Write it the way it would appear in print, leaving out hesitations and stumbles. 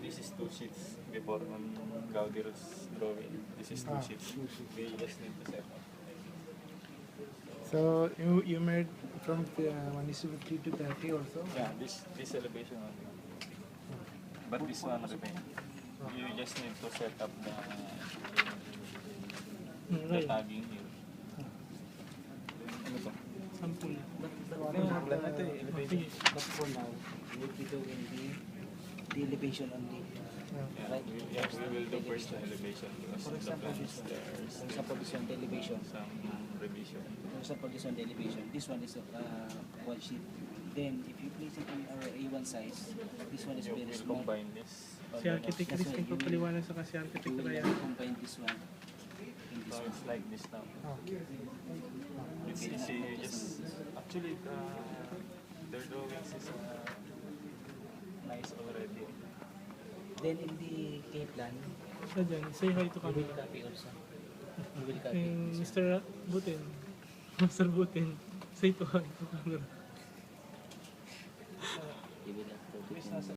this is 2 sheets before on Gaudir's drawing. This is 2 sheets. We just need to set up. So you made from 1:3 to 30 or so? Yeah, this elevation only. But this one remain. You just need to set up the Right. tagging here. Ano to? Sample. Plan na ito eh, elevation. But for now, we will be doing the elevation only. Yeah, we will do first the elevation because For the example, plan is this one. there's For example, this one, the elevation. some revision. For example, this one, the elevation. This one is one sheet. Then, if you place it in our A1 size, this one is You very will small. combine this. Si Architect Chris yung papaliwanag sa kasi Architect You will Ryan. combine this one in this So one. it's like this now. Oh. It's easy. You just actually their drawings is nice already. Then, in the K-plan, So dyan, say hi to we will camera. copy also. We will copy. Kay Mr. Butin. Mr. Butin. Say to hi to camera. We will upload it in